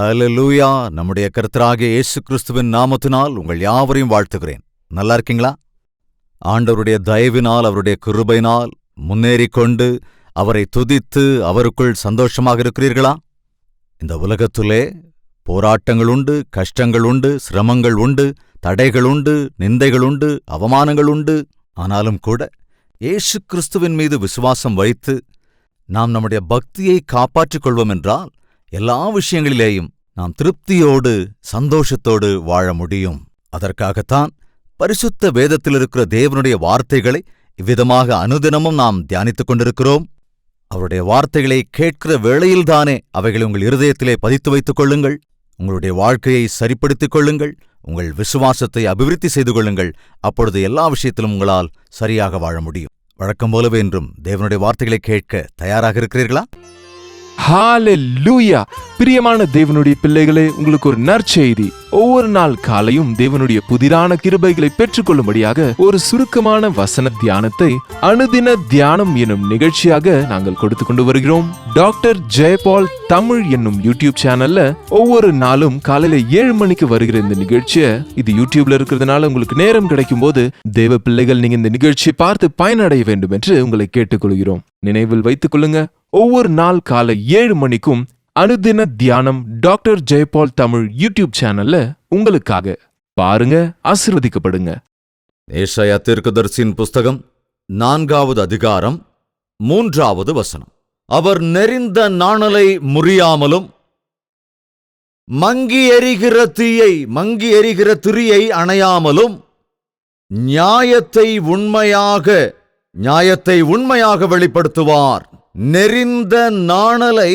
அல்லேலூயா. நம்முடைய கர்த்தராகிய இயேசு கிறிஸ்துவின் நாமத்தினால் உங்கள் யாவரையும் வாழ்த்துகிறேன். நல்லா இருக்கீங்களா? ஆண்டவருடைய தயவினால், அவருடைய கிருபையினால் முன்னேறிக்கொண்டு அவரை துதித்து அவருக்குள் சந்தோஷமாக இருக்கிறீர்களா? இந்த உலகத்திலே போராட்டங்கள் உண்டு, கஷ்டங்கள் உண்டு, சிரமங்கள் உண்டு, தடைகள் உண்டு, நிந்தைகள் உண்டு, அவமானங்கள் உண்டு. ஆனாலும் கூட இயேசு கிறிஸ்துவின் மீது விசுவாசம் வைத்து நாம் நம்முடைய பக்தியை காப்பாற்றிக் கொள்வோம் என்றால் எல்லா விஷயங்களிலேயும் நாம் திருப்தியோடு சந்தோஷத்தோடு வாழ முடியும். அதற்காகத்தான் பரிசுத்த வேதத்தில் இருக்கிற தேவனுடைய வார்த்தைகளை இவ்விதமாக அனுதினமும் நாம் தியானித்துக் கொண்டிருக்கிறோம். அவருடைய வார்த்தைகளை கேட்கிற வேளையில்தானே அவைகளை உங்கள் இருதயத்திலே பதித்து வைத்துக் கொள்ளுங்கள். உங்களுடைய வாழ்க்கையை சரிப்படுத்திக் கொள்ளுங்கள். உங்கள் விசுவாசத்தை அபிவிருத்தி செய்து கொள்ளுங்கள். அப்பொழுது எல்லா விஷயத்திலும் உங்களால் சரியாக வாழ முடியும். வழக்கம் போலவே என்றும் தேவனுடைய வார்த்தைகளை கேட்க தயாராக இருக்கிறீர்களா? ஹalleluya! பிரியமான தேவனுடைய பிள்ளைகளே, உங்களுக்கு ஒரு நற்செய்தி. ஒவ்வொரு நாள் காலையும் தேவனுடைய புதிரான கிருபைகளை பெற்றுக்கொள்ளும்படியாக ஒரு சுருக்கமான வசன தியானத்தை அனுதின தியானம் என்னும் நிகழ்ச்சியாக நாங்கள் கொடுத்து கொண்டு வருகிறோம். டாக்டர் ஜெயபால் தமிழ் என்னும் யூடியூப் சேனல்ல ஒவ்வொரு நாளும் காலையில 7 மணிக்கு வருகிற இந்த நிகழ்ச்சியை, இது யூடியூப்ல இருக்கிறதுனால உங்களுக்கு நேரம் கிடைக்கும் போது தேவ பிள்ளைகள் நீங்க இந்த நிகழ்ச்சியை பார்த்து பயனடைய வேண்டும் என்று உங்களை கேட்டுக்கொள்கிறோம். நினைவில் வைத்துக் கொள்ளுங்க, ஒவ்வொரு நாள் காலை 7 மணிக்கும் அனுதின தியானம் டாக்டர் ஜெயபால் தமிழ் யூடியூப் சேனல்ல உங்களுக்காக பாருங்க, ஆசீர்வதிக்கப்படுங்க. ஏசாயா தீர்க்கதரிசியின் புஸ்தகம் 4வது அதிகாரம் 3வது வசனம். அவர் நெரிந்த நாணலை முறியாமலும் மங்கி எரிகிற திரியை அணையாமலும் நியாயத்தை உண்மையாக வெளிப்படுத்துவார். நெரிந்த நாணலை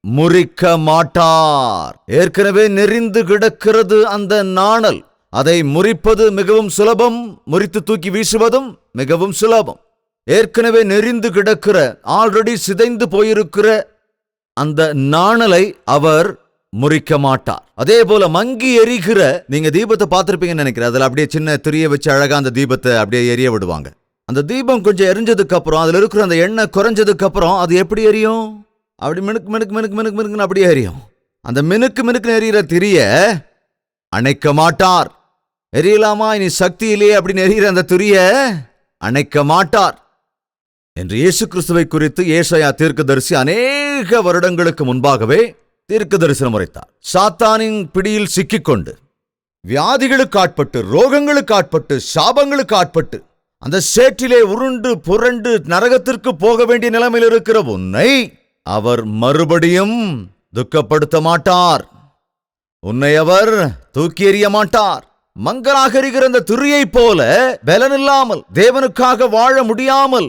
முறிக்க மாட்டார். ஏற்கனவே நெரிந்து கிடக்கிறது அந்த நாணல். அதை முறிப்பது மிகவும் சுலபம், முறித்து தூக்கி வீசுவதும் மிகவும் சுலபம். ஏற்கனவே நெரிந்து கிடக்கிற, ஆல்ரெடி சிதைந்து போயிருக்கிற அந்த நாணலை அவர் முறிக்க மாட்டார். அதே போல மங்கி எரிகிற, நீங்க தீபத்தை பார்த்திருப்பீங்கன்னு நினைக்கிறேன். அதுல அப்படியே சின்ன திரிய வச்சு அழகா அந்த தீபத்தை அப்படியே எரிய விடுவாங்க. அந்த தீபம் கொஞ்சம் எரிஞ்சதுக்கு அப்புறம், அதுல இருக்கிற அந்த எண்ணெய் குறைஞ்சதுக்கு அப்புறம் அது எப்படி எரியும்? அப்படி மினுக்கு அப்படியே எரியும். அந்த மினுக்கு எரியிற திரிய அணைக்க மாட்டார். எரியலாமா, இனி சக்தி இல்லையே அப்படின்னு எரியிற அந்த திரிய அணைக்க மாட்டார் என்று இயேசு கிறிஸ்துவை குறித்து ஏசாயா தீர்க்கதரிசி அநேக வருடங்களுக்கு முன்பாகவே தீர்க்க தரிசனம் உரைத்தார். சாத்தானின் பிடியில் சிக்கிக்கொண்டு, வியாதிகளுக்கு ஆட்பட்டு, ரோகங்களுக்கு ஆட்பட்டு, சாபங்களுக்கு ஆட்பட்டு, அந்த சேற்றிலே உருண்டு புரண்டு நரகத்திற்கு போக வேண்டிய நிலைமையில் இருக்கிற உன்னை அவர் மறுபடியும் துக்கப்படுத்த மாட்டார். உன்னை அவர் தூக்கி எறிய மாட்டார். மங்கலாக எரிகிற அந்த திரியை போல பலன் இல்லாமல், தேவனுக்காக வாழ முடியாமல்,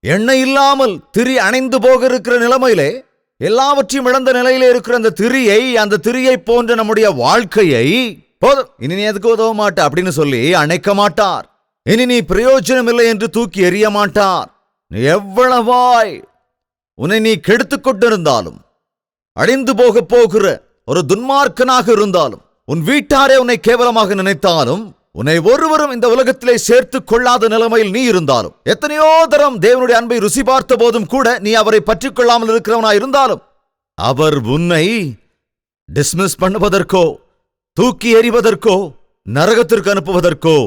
எண்ணெய் இல்லாமல் திரி அணைந்து போக இருக்கிற நிலைமையிலே, எல்லாவற்றையும் இழந்த நிலையிலே இருக்கிற அந்த திரியை போன்ற நம்முடைய வாழ்க்கையை, போதும் இனி நீ எதுக்கு உதவ மாட்ட அப்படின்னு சொல்லி அணைக்க மாட்டார். இனி நீ பிரயோஜனம் இல்லை என்று தூக்கி எறிய மாட்டார். நீ எவ்வளவாய் உன்னை நீ கெடுத்துக் கொண்டிருந்தாலும், அழிந்து போகிற ஒரு துன்மார்க்கனாக இருந்தாலும், உன் வீட்டாரே உன்னை கேவலமாக நினைத்தாலும், உன்னை ஒருவரும் இந்த உலகத்திலே சேர்த்துக் கொள்ளாத நிலைமையில் நீ இருந்தாலும், எத்தனையோ தரம் தேவனுடைய அன்பை ருசி பார்த்த போதும் கூட நீ அவரை பற்றிக் கொள்ளாமல் இருக்கிறவனாய் இருந்தாலும், அவர் உன்னை டிஸ்மிஸ் பண்ணுவதற்கோ, தூக்கி எறிவதற்கோ, நரகத்திற்கு அனுப்புவதற்கோ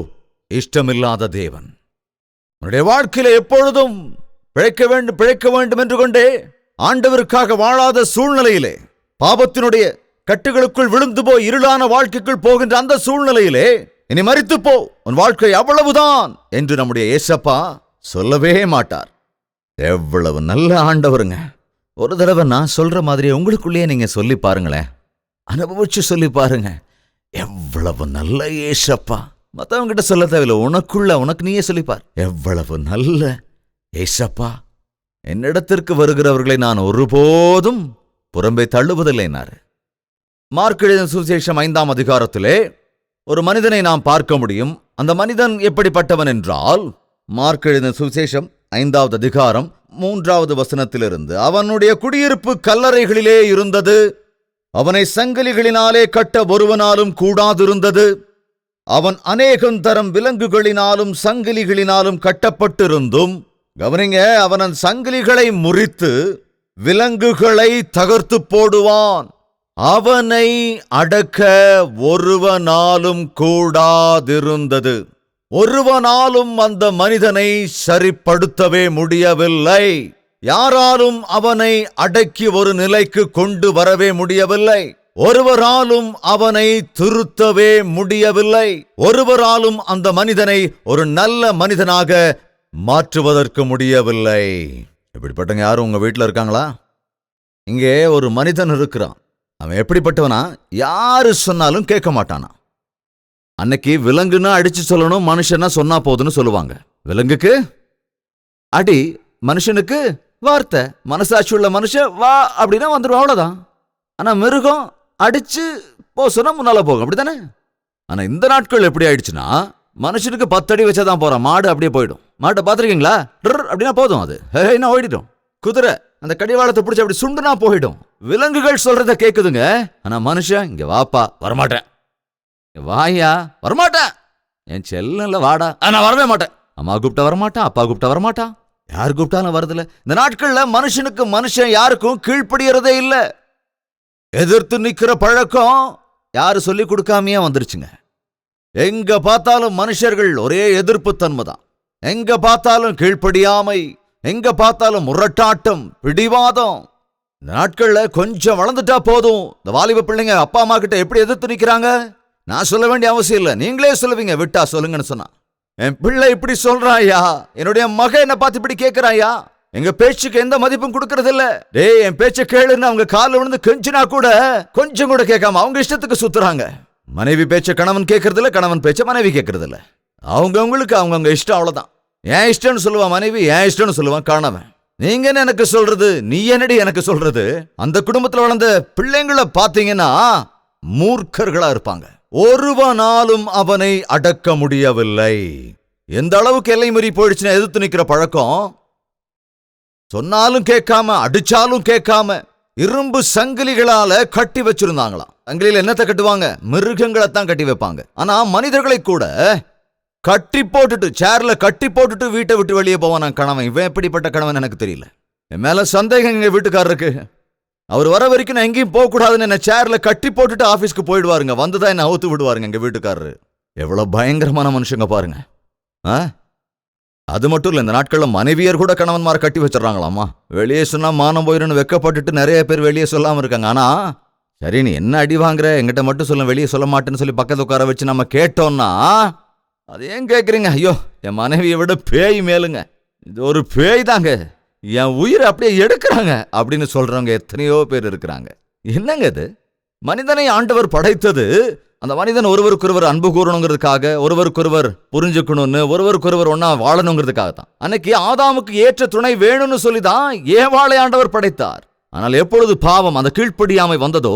இஷ்டமில்லாத தேவன். உன்னுடைய வாழ்க்கையில எப்பொழுதும் பிழைக்க வேண்டும் என்று கொண்டே ஆண்டவருக்காக வாழாத சூழ்நிலையிலே, பாவத்தினுடைய கட்டுகளுக்குள் விழுந்து போய் இருளான வாழ்க்கைக்குள் போகின்ற அந்த சூழ்நிலையிலே, இனி மரித்து போ, உன் வாழ்க்கை அவ்வளவுதான் என்று நம்முடைய ஏசப்பா சொல்லவே மாட்டார். எவ்வளவு நல்ல ஆண்டவருங்க. ஒரு தடவை நான் சொல்ற மாதிரி உங்களுக்குள்ளேயே நீங்க சொல்லி பாருங்களேன், அனுபவிச்சு சொல்லி பாருங்க. எவ்வளவு நல்ல ஏசப்பா. மற்றவங்கிட்ட சொல்ல தேவையில்லை, உனக்கு நீயே சொல்லிப்பார். எவ்வளவு நல்ல ஏசப்பா. என்னிடத்திற்கு வருகிறவர்களை நான் ஒருபோதும் புறம்பே தள்ளுவதில்லைனாரு. மார்க் எழுதின சுவிசேஷம் 5ஆம் அதிகாரத்திலே ஒரு மனிதனை நாம் பார்க்க முடியும். அந்த மனிதன் எப்படிப்பட்டவன் என்றால், மார்க் எழுதின சுவிசேஷம் 5வது அதிகாரம் 3வது வசனத்திலிருந்து, அவனுடைய குடியிருப்பு கல்லறைகளிலே இருந்தது. அவனை சங்கிலிகளினாலே கட்ட ஒருவனாலும் கூடாதிருந்தது. அவன் அநேகந்தரம் விலங்குகளினாலும் சங்கிலிகளினாலும் கட்டப்பட்டிருந்தும், கவனிங்க, அவன் சங்கிலிகளை முறித்து விலங்குகளை தகர்த்து போடுவான். அவனை அடக்க ஒருவனாலும் கூடாதிருந்தது. ஒருவனாலும் அந்த மனிதனை சரிப்படுத்தவே முடியவில்லை. யாராலும் அவனை அடக்கி ஒரு நிலைக்கு கொண்டு வரவே முடியவில்லை. ஒருவராலும் அவனை திருத்தவே முடியவில்லை. ஒருவராலும் அந்த மனிதனை ஒரு நல்ல மனிதனாக மாற்றுவதற்கு முடியவில்லை. இப்படிப்பட்டவங்க யாரும் உங்க வீட்டில் இருக்காங்களா? இங்கே ஒரு மனிதன் இருக்கிறான். அவன் எப்படிப்பட்டவனா? யாரு சொன்னாலும் கேட்க மாட்டானா. அன்னைக்கு விலங்குன்னா அடிச்சு சொல்லணும், மனுஷன்னா சொன்னா போதுன்னு சொல்லுவாங்க. விலங்குக்கு அடி, மனுஷனுக்கு வார்த்தை. மனசாட்சி உள்ள மனுஷன் வா அப்படின்னா வந்துடும், அவ்வளவுதான். ஆனா மிருகம் அடிச்சு போ சொன்னா முன்னால போகும், அப்படித்தானே? ஆனா இந்த நாட்கள் எப்படி ஆயிடுச்சுன்னா, மனுஷனுக்கு 10 அடி வச்சாதான் போறான். மாடு அப்படியே போயிடும். மாட்டை பாத்திருக்கீங்களா? அப்படின்னா போதும், அது ஓடிடும். குதிரை அந்த கடிவாளத்தை பிடிச்சி அப்படி சுண்டுனா போயிடும். விலங்குகள் சொல்றத கேக்குதுங்க. ஆனா மனுஷன் இங்க வாப்பா, வரமாட்டேன். வாயா, வரமாட்டேன். என் செல்ல வாடா, நான் வரவே மாட்டேன். அம்மா கூப்பிட்டா வரமாட்டான், அப்பா கூப்பிட்டா வரமாட்டான், யார் கூப்பிட்டாலும் வரதில்ல. இந்த நாட்கள்ல மனுஷனுக்கு மனுஷன் யாருக்கும் கீழ்ப்படியறதே இல்ல. எதிர்த்து நிக்கிற பழக்கம் யாரு சொல்லி கொடுக்காமையே வந்துருச்சுங்க. எங்க பார்த்தாலும் மனுஷர்கள் ஒரே எதிர்ப்பு தன்மைதான். எங்க பார்த்தாலும் கீழ்ப்படியாமை, எங்க பார்த்தாலும் முரட்டாட்டம், பிடிவாதம். இந்த நாட்கள்ல கொஞ்சம் வளர்ந்துட்டா போதும். இந்த வாலிப பிள்ளைங்க அப்பா அம்மா கிட்ட எப்படி எதிர்த்து நிக்கிறாங்க? நான் சொல்ல வேண்டிய அவசியம் இல்லை, நீங்களே சொல்லுவீங்க. விட்டா சொல்லுங்கன்னு சொன்னா, என் பிள்ளை இப்படி சொல்றாயா, என்னுடைய மகன் என்ன பார்த்து இப்படி கேட்கிறாயா, எங்க பேச்சுக்கு எந்த மதிப்பும் கொடுக்கறது இல்ல. டேய், என் பேச்ச கேளுன்னு அவங்க காலில் விழுந்து கெஞ்சினா கூட கொஞ்சம் கூட கேட்காம அவங்க இஷ்டத்துக்கு சுத்துறாங்க. மனைவி பேச்ச கணவன் கேட்கறது இல்ல, கணவன் பேச்ச மனைவி கேட்கறது இல்ல. அவங்கவுங்களுக்கு அவங்கவுங்க இஷ்டம், அவ்வளவுதான். என் இஷ்டம்னு சொல்லுவான் மனைவி, என் இஷ்டம்னு சொல்லுவான் கணவன். நீங்கன்னு எனக்கு சொல்றது, நீ என்னடி எனக்கு சொல்றது? அந்த குடும்பத்துல வளர்ந்த பிள்ளைங்களை பாத்தீங்கன்னா மூர்க்கர்களா இருப்பாங்க. ஒருவனாலும் அவனை அடக்க முடியவில்லை. எந்த அளவுக்கு எல்லை மீறி போயிடுச்சுன்னா எதிர்த்து நிக்கிற பழக்கம். சொன்னாலும் கேட்காம, அடிச்சாலும் கேட்காம இரும்பு சங்கிலிகளால கட்டி வச்சிருந்தாங்களாம். சங்கிலியில என்னத்தை கட்டுவாங்க? மிருகங்களை தான் கட்டி வைப்பாங்க. ஆனா மனிதர்களை கூட கட்டி போட்டுட்டு, சேர்ல கட்டி போட்டுட்டு வீட்டை விட்டு வெளியே போவான் கணவன். இவன் எப்படிப்பட்ட கணவன் எனக்கு தெரியல. என் மேல சந்தேகம் எங்க வீட்டுக்காரருக்கு. அவர் வர வரைக்கும் நான் எங்கேயும் போக கூடாதுன்னு என்ன சேர்ல கட்டி போட்டுட்டு ஆபீஸ்க்கு போயிடுவாருங்க. வந்துதான் என்ன அவுத்து விடுவாருங்க எங்க வீட்டுக்காரரு. எவ்வளவு பயங்கரமான மனுஷங்க பாருங்க. அது மட்டும் இல்ல, இந்த நாட்கள்ல மனைவியர் கூட கணவன்மார கட்டி வச்சிடறாங்களாமா. வெளியே சொன்னா மானம் போயிருந்து வெக்கப்பட்டுட்டு நிறைய பேர் வெளியே சொல்லாம இருக்காங்க. ஆனா சரி, நீ என்ன அடி வாங்குற, எங்கிட்ட மட்டும் சொல்ல, வெளியே சொல்ல மாட்டேன்னு சொல்லி பக்கத்து உட்கார வச்சு நம்ம கேட்டோம்னா, அது ஏன் கேட்குறீங்க? ஐயோ, என் மனைவியை விட பேய் மேலுங்க, இது ஒரு பேய் தாங்க, என் உயிரை அப்படியே எடுக்கிறாங்க அப்படின்னு சொல்றவங்க எத்தனையோ பேர் இருக்கிறாங்க. என்னங்க இது? மனிதனை ஆண்டவர் படைத்தது அந்த மனிதன் ஒருவருக்கொருவர் அன்பு கூறணுங்கிறதுக்காக, ஒருவருக்கொருவர் புரிஞ்சுக்கணும்னு, ஒருவருக்கொருவர் ஒன்னா வாழணுங்கிறதுக்காக தான். அன்னைக்கு ஆதாமுக்கு ஏற்ற துணை வேணும்னு சொல்லிதான் ஏவாளை ஆண்டவர் படைத்தார். ஆனால் எப்பொழுது பாவம், அந்த கீழ்ப்படியாமை வந்ததோ,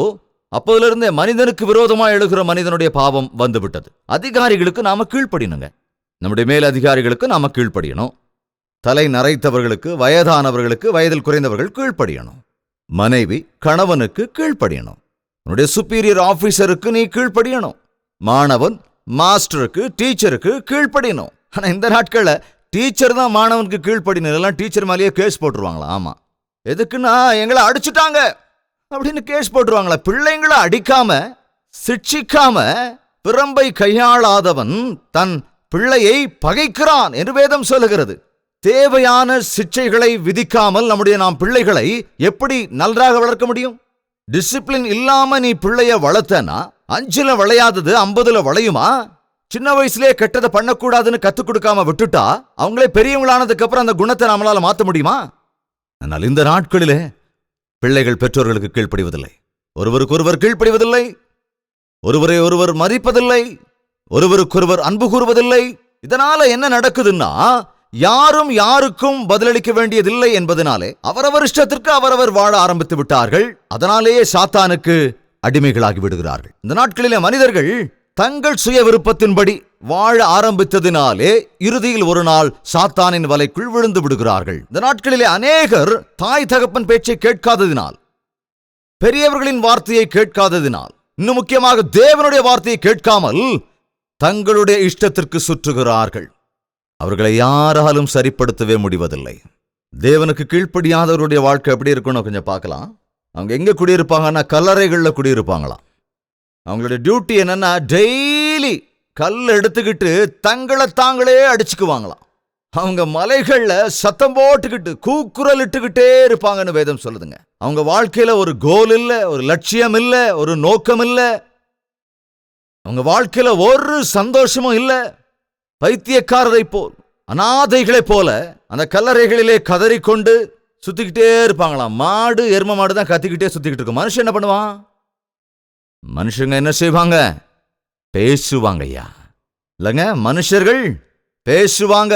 அப்போதிலிருந்தே மனிதனுக்கு விரோதமா எழுகிற மனிதனுடைய பாவம் வந்து விட்டது. அதிகாரிகளுக்கு நாம கீழ்ப்படியணுங்க. நம்முடைய மேல் அதிகாரிகளுக்கு நாம கீழ்ப்படியணும். தலை நரைத்தவர்களுக்கு, வயதானவர்களுக்கு, வயதில் குறைந்தவர்கள் கீழ்ப்படியணும். மனைவி கணவனுக்கு கீழ்ப்படியணும். உன்னுடைய சுப்பீரியர் ஆபீசருக்கு நீ கீழ்ப்படியணும். மாணவன் மாஸ்டருக்கு, டீச்சருக்கு கீழ்ப்படியணும். ஆனா இந்த நாட்கள்ல டீச்சர் தான் மாணவனுக்கு கீழ்ப்படியணும். எல்லாம் டீச்சர் மேலேயே கேஸ் போட்டுருவாங்களா? ஆமா, எதுக்குன்னா எங்களை அடிச்சுட்டாங்க அப்படின்னு கேஸ் போட்டுருவாங்களா? பிள்ளைங்களை அடிக்காம, சிட்சிக்காம, பிரம்பை கையாளாதவன் தன் பிள்ளையை பகைக்கிறான் என்று வேதம் சொல்லுகிறது. தேவையான சிக்ஷைகளை விதிக்காமல் நம்முடைய நாம் பிள்ளைகளை எப்படி நன்றாக வளர்க்க முடியும்? டிசிப்ளின் இல்லாம நீ பிள்ளைய வளர்த்தனா 5ல விளையாதது 50ல விளையுமா? சின்ன வயசுலயே கெட்டதை பண்ணக்கூடாதுன்னு கத்துக் கொடுக்காம விட்டுட்டா அவங்களே பெரியவங்களானதுக்கு அப்புறம் அந்த குணத்தை நம்மளால மாத்த முடியுமா? ஆனால் இந்த நாட்களிலே பிள்ளைகள் பெற்றோர்களுக்கு கீழ்ப்படிவதில்லை, ஒருவருக்கொருவர் கீழ்ப்படிவதில்லை, ஒருவரை ஒருவர் மதிப்பதில்லை, ஒருவருக்கொருவர் அன்பு கூறுவதில்லை. இதனால என்ன நடக்குதுன்னா, யாரும் யாருக்கும் பதிலளிக்க வேண்டியதில்லை என்பதனாலே அவரவர் இஷ்டத்திற்கு அவரவர் வாழ ஆரம்பித்து விட்டார்கள். அதனாலேயே சாத்தானுக்கு அடிமைகளாகி விடுகிறார்கள். இந்த நாட்களிலே மனிதர்கள் தங்கள் சுய விருப்பத்தின்படி வாழ ஆரம்பித்ததினாலே இறுதியில் ஒரு நாள் சாத்தானின் வலைக்குள் விழுந்து விடுகிறார்கள். இந்த நாட்களிலே அநேகர் தாய் தகப்பன் பேச்சை கேட்காததினால், பெரியவர்களின் வார்த்தையை கேட்காததினால், இன்னும் முக்கியமாக தேவனுடைய வார்த்தையை கேட்காமல் தங்களுடைய இஷ்டத்திற்கு சுற்றுகிறார்கள். அவர்களை யாராலும் சரிப்படுத்தவே முடிவதில்லை. தேவனுக்கு கீழ்ப்படியாதவருடைய வாழ்க்கை எப்படி இருக்கணும் கொஞ்சம் பார்க்கலாம். அவங்க எங்க குடியிருப்பாங்கன்னா கல்லறைகள்ல குடியிருப்பாங்களாம். அவங்களுடைய டியூட்டி என்னன்னா டெய்லி கல் எடுத்துக்கிட்டு தங்களை தாங்களே அடிச்சுக்குவாங்களாம். அவங்க மலைகள்ல சத்தம் போட்டுக்கிட்டு கூக்குரல் இட்டுக்கிட்டே இருப்பாங்கன்னு வேதம் சொல்லுதுங்க. அவங்க வாழ்க்கையில ஒரு கோல் இல்ல, ஒரு லட்சியம் இல்ல, ஒரு நோக்கம் இல்ல. அவங்க வாழ்க்கையில ஒரு சந்தோஷமும் இல்ல. பைத்தியக்காரரை போல், அனாதைகளை போல அந்த கல்லறைகளிலே கதறிக்கொண்டு சுத்திக்கிட்டே இருப்பாங்களாம். மாடு எரும மாடு தான் கத்திக்கிட்டே சுத்திக்கிட்டு இருக்கும். மனுஷன் என்ன பண்ணுவான்? மனுஷங்க என்ன செய்வாங்க? பேசுவாங்க. ஐயா இல்லைங்க, மனுஷர்கள் பேசுவாங்க.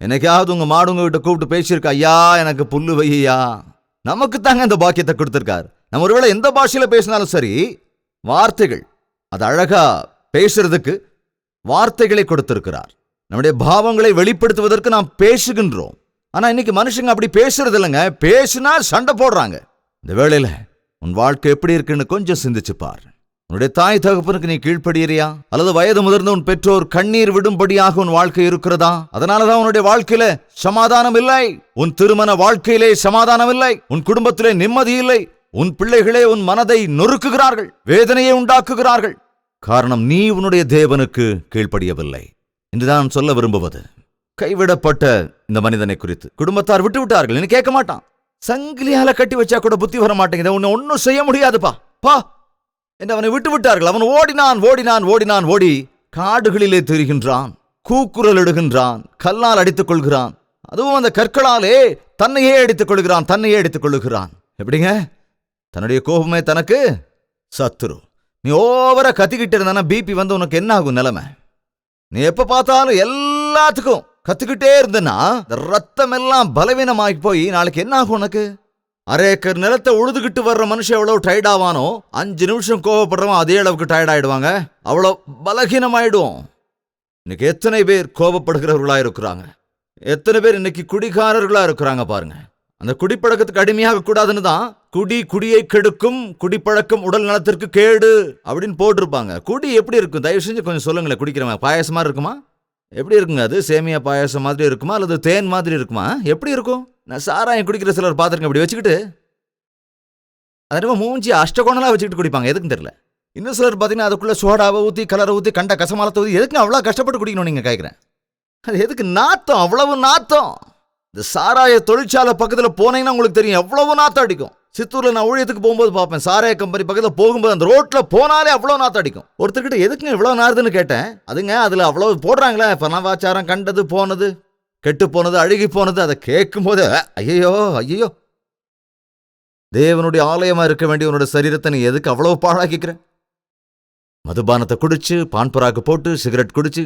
என்னைக்காவது உங்க மாடு உங்க கிட்ட கூப்பிட்டு பேசியிருக்கா? ஐயா எனக்கு புல்லு வையா. நமக்கு தாங்க இந்த பாக்கியத்தை கொடுத்திருக்காரு. நம்ம ஒருவேளை எந்த பாஷையில பேசினாலும் சரி, வார்த்தைகள் அது அழகா பேசுறதுக்கு வார்த்தைகளை கொடுத்திருக்கிறார். நம்முடைய பாவங்களை வெளிப்படுத்துவதற்கு நாம் பேசுகின்றோம். ஆனா இன்னைக்கு மனுஷங்க அப்படி பேசுறது இல்லைங்க. பேசினா சண்டை போடுறாங்க. இந்த வேளையில உன் வாழ்க்கை எப்படி இருக்குன்னு கொஞ்சம் சிந்திச்சு பார். உன்னுடைய தாய் தகப்பனுக்கு நீ கீழ்ப்படியறியா? அல்லது வயது முதிர்ந்த உன் பெற்றோர் கண்ணீர் விடும்படியாக உன் வாழ்க்கை இருக்கிறதா? அதனாலதான் உன்னுடைய வாழ்க்கையில சமாதானம் இல்லை. உன் திருமண வாழ்க்கையிலே சமாதானம் இல்லை. உன் குடும்பத்திலே நிம்மதி இல்லை. உன் பிள்ளைகளே உன் மனதை நொறுக்குகிறார்கள், வேதனையை உண்டாக்குகிறார்கள். காரணம், நீ உன்னுடைய தேவனுக்கு கீழ்ப்படியவில்லை. இன்றுதான் சொல்ல விரும்புவது, கைவிடப்பட்ட இந்த மனிதனை குறித்து குடும்பத்தார் விட்டு விட்டார்கள். நீ கேட்க மாட்டான். சங்கிலியால கட்டி வச்சா கூட புத்தி வர மாட்டேங்குது. உன்னை ஒன்னும் செய்ய முடியாதுப்பா பா என்று அவனை விட்டு விட்டார்கள். அவன் ஓடினான் ஓடினான் ஓடினான் ஓடி காடுகளிலே திரிகின்றான், கூக்குரல் இடுகின்றான், கல்லால் அடித்துக் கொள்கிறான். அதுவும் அந்த கற்களாலே தன்னையே அடித்துக் கொள்கிறான், தன்னையே அடித்துக் கொள்ளுகிறான். எப்படிங்க? தன்னுடைய கோபமே தனக்கு சத்துரு. நீ ஓவரா கத்திக்கிட்டு இருந்தானா பிபி வந்து உனக்கு என்ன ஆகும் நிலைமை? நீ எப்ப பார்த்தாலும் எல்லாத்துக்கும் கத்துக்கிட்டே இருந்தனா ரத்தம் எல்லாம் பலவீனமாகி போய் நாளைக்கு என்ன ஆகும் உனக்கு? அரை ஏக்கர் நிலத்தை உழுதுகிட்டு வர்ற மனுஷன் எவ்வளவு டயர்ட் ஆவானோ, 5 நிமிஷம் கோவப்படுறவன் அதே அளவுக்கு டயர்ட் ஆயிடுவாங்க. அவ்வளவு பலகீனமாயிடுவோம். இன்னைக்கு எத்தனை பேர் கோபப்படுகிறவர்களா இருக்கிறாங்க? எத்தனை பேர் இன்னைக்கு குடிகாரர்களா இருக்கிறாங்க பாருங்க. அந்த குடிப்பழக்கத்துக்கு அடிமையாக கூடாதுன்னு தான் குடியை கெடுக்கும், குடிப்பழக்கம் உடல் நலத்திற்கு கேடு அப்படின்னு போட்டிருப்பாங்க. குடி எப்படி இருக்கும்? தயவு செஞ்சு கொஞ்சம் சொல்லுங்களேன். குடிக்கிறவன் பாயசமா இருக்குமா? எப்படி இருக்குங்க? அது சேமியா பாயசம் மாதிரி இருக்குமா அல்லது தேன் மாதிரி இருக்குமா? எப்படி இருக்கும்? நான் சாராயம் குடிக்கிற சிலர் பார்த்துருக்கேன். இப்படி வச்சுக்கிட்டு அதே மூஞ்சி அஷ்டகோணலா வச்சுக்கிட்டு குடிப்பாங்க. எதுக்குன்னு தெரியல. இன்னும் சிலர் பார்த்தீங்கன்னா அதுக்குள்ள சோடாவை ஊற்றி கலரை ஊற்றி கண்ட கசமாலத்தை ஊற்றி எதுக்கு அவ்வளோ கஷ்டப்பட்டு குடிக்கணும் நீங்கள் கேட்குறேன். அது எதுக்கு? நாத்தம், அவ்வளவு நாத்தம். இந்த சாராய தொழிற்சாலை பக்கத்தில் போனீங்கன்னா உங்களுக்கு தெரியும் எவ்வளவு நாத்தம் அடிக்கும். சித்தூரில் நான் ஊழியத்துக்கு போகும்போது பார்ப்பேன், சாராய கம்பெனி பக்கத்தில் போகும்போது அந்த ரோட்டில் போனாலே அவ்வளோ நாத்தம் அடிக்கும். ஒருத்தர்கிட்ட எதுக்குங்க இவ்வளோ நாறுதுன்னு கேட்டேன். அதுங்க அதில் அவ்வளோ போடுறாங்களே பணவாச்சாரம், கண்டது போனது, கெட்டு போனது, அழுகி போனது. அதை கேட்கும் போது ஐயோ ஐயோ, தேவனுடைய ஆலயமா இருக்க வேண்டிய உன்னோட சரீரத்தை நீ எதுக்கு அவ்வளவு பாழாக்கிக்கிற? மதுபானத்தை குடிச்சு, பான்புராக்கு போட்டு, சிகரெட் குடிச்சு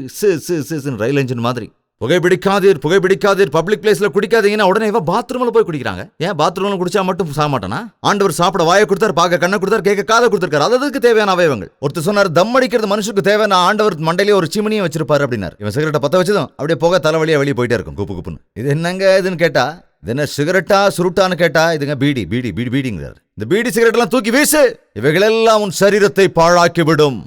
ரயில் என்ஜின் மாதிரி புகைப்பிடிக்காதீர், புகைப்பிடிக்காதீர், பப்ளிக் பிளேஸ்ல குடிக்காதீங்கன்னா உடனே பாத்ரூம்ல போய் குடிக்கிறாங்க. ஏன் பாத்ரூம்ல குடிச்சா மட்டும் சாக மாட்டானா? ஆண்டவர் சாப்பிட வாயை கொடுத்தார், பார்க்க கண்ணை கொடுத்தார், கேட்க காதை கொடுத்திருக்காரு. அதுக்கு தேவையான அவயவங்கள். ஒருத்தர் சொன்னார், தம் அடிக்கிறது மனுஷனுக்கு தேவையான, ஆண்டவர் மண்டையிலே ஒரு சிமினியை வச்சிருப்பாரு அப்படின்னாரு. இவன் சிகரெட்டை பத்த வச்சதும் அப்படியே போக தலைவலியா வெளியே போயிட்டே இருக்கும், குப்பு குப்புன்னு. இது என்னங்க இதுன்னு கேட்டா, இது என்ன சிகரெட்டா சுருட்டான்னு கேட்டா, இதுங்க பீடி பீடி பீடி பீடிங்கிறார். இந்த பீடி சிகரெட் எல்லாம் தூக்கி வீசு, இவைகளெல்லாம் உன் சரீரத்தை பாழாக்கி விடும்.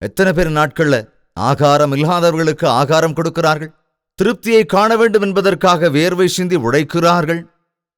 எத்தனை பேர் நாட்கள்ல ஆகாரம் இல்லாதவர்களுக்கு ஆகாரம் கொடுக்கிறார்கள், திருப்தியை காண வேண்டும் என்பதற்காக வேர்வை சிந்தி உழைக்கிறார்கள்.